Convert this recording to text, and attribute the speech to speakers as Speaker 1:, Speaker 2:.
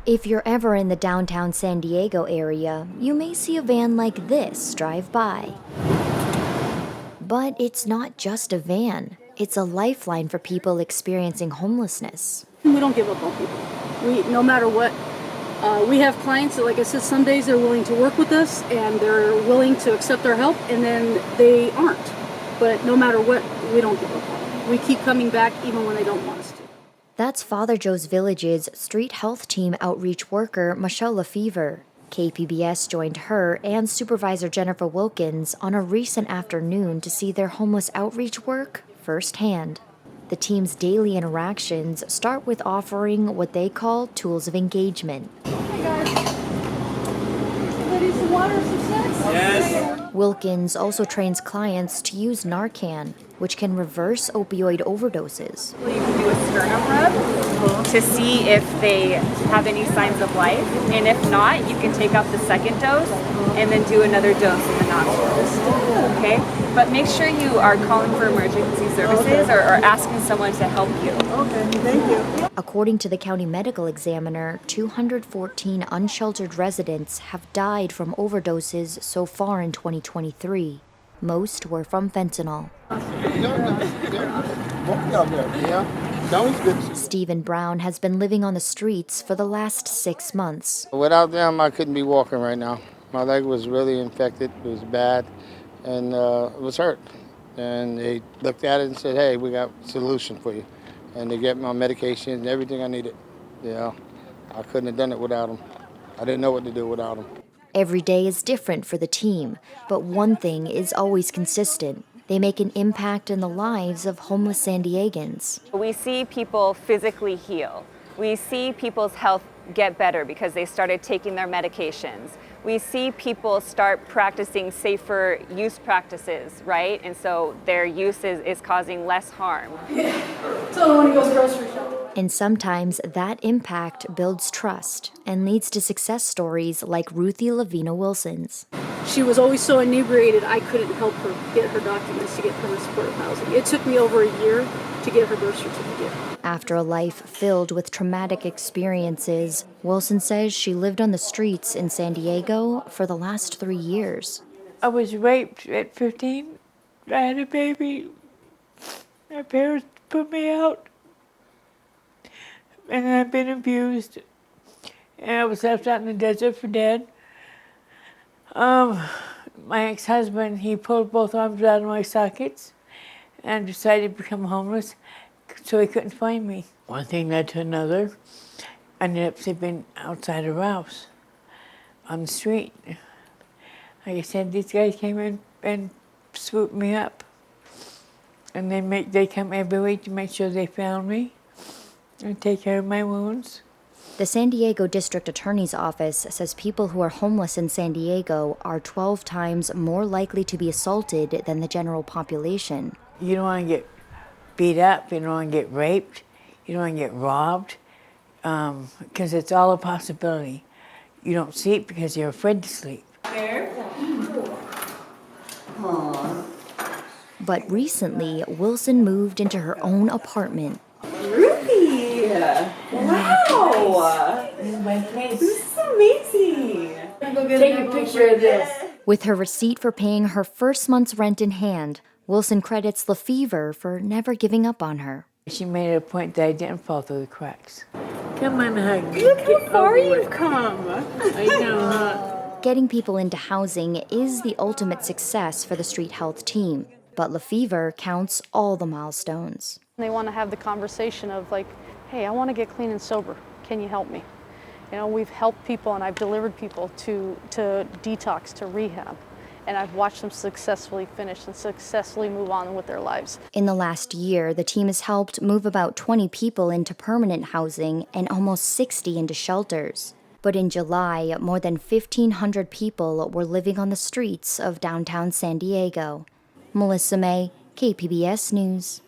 Speaker 1: If you're ever in the downtown San Diego area, you may see a van like this drive by. But it's not just a van. It's a lifeline for people experiencing homelessness.
Speaker 2: We don't give up on people. No matter what. We have clients that, like I said, some days they're willing to work with us and they're willing to accept our help, and then they aren't. But no matter what, we don't give up on them. We keep coming back even when they don't want us to.
Speaker 1: That's Father Joe's Village's street health team outreach worker, Michelle Lefevre. KPBS joined her and Supervisor Jennifer Wilkins on a recent afternoon to see their homeless outreach work firsthand. The team's daily interactions start with offering what they call tools of engagement.
Speaker 2: Hey guys, somebody some water, some snacks?
Speaker 3: Yes.
Speaker 1: Wilkins also trains clients to use Narcan, which can reverse opioid overdoses.
Speaker 4: You can do a sternum rub to see if they have any signs of life, and if not, you can take out the second dose and then do another dose in the nostrils. Okay? But make sure you are calling for emergency services or asking someone to help you.
Speaker 2: Okay, thank you.
Speaker 1: According to the county medical examiner, 214 unsheltered residents have died from overdoses so far in 2023. Most were from fentanyl. Stephen Brown has been living on the streets for the last 6 months.
Speaker 3: Without them, I couldn't be walking right now. My leg was really infected. It was bad, and it was hurt. And they looked at it and said, hey, we got a solution for you. And they gave me my medication and everything I needed. Yeah, I couldn't have done it without them. I didn't know what to do without them.
Speaker 1: Every day is different for the team, but one thing is always consistent. They make an impact in the lives of homeless San Diegans.
Speaker 4: We see people physically heal. We see people's health get better because they started taking their medications. We see people start practicing safer use practices, right? And so their use is causing less harm.
Speaker 2: So when he goes grocery shopping.
Speaker 1: And sometimes that impact builds trust and leads to success stories like Ruthie Lavina Wilson's.
Speaker 2: She was always so inebriated, I couldn't help her get her documents to get permanent supportive housing. It took me over a year to get her birth certificate.
Speaker 1: After a life filled with traumatic experiences, Wilson says she lived on the streets in San Diego for the last 3 years.
Speaker 5: I was raped at 15. I had a baby. My parents put me out. And I've been abused. And I was left out in the desert for dead. My ex-husband, he pulled both arms out of my sockets and decided to become homeless so he couldn't find me. One thing led to another. I ended up sleeping outside of Ralph's on the street. Like I said, these guys came in and swooped me up. And they come every week to make sure they found me and take care of my wounds.
Speaker 1: The San Diego District Attorney's Office says people who are homeless in San Diego are 12 times more likely to be assaulted than the general population.
Speaker 5: You don't want to get beat up, you don't want to get raped, you don't want to get robbed, because it's all a possibility. You don't sleep because you're afraid to sleep.
Speaker 1: But recently, Wilson moved into her own apartment.
Speaker 6: Ruthie! Wow! This is amazing! Take a picture of this.
Speaker 1: With her receipt for paying her first month's rent in hand, Wilson credits Lefevre for never giving up on her.
Speaker 5: She made it a point that I didn't fall through the cracks. Come on, hug me.
Speaker 6: Look how far you've come!
Speaker 5: I know, huh?
Speaker 1: Getting people into housing is the ultimate success for the street health team, but Lefevre counts all the milestones.
Speaker 2: They want to have the conversation of like, hey, I want to get clean and sober. Can you help me? You know, we've helped people and I've delivered people to detox, to rehab. And I've watched them successfully finish and successfully move on with their lives.
Speaker 1: In the last year, the team has helped move about 20 people into permanent housing and almost 60 into shelters. But in July, more than 1,500 people were living on the streets of downtown San Diego. Melissa Mae, KPBS News.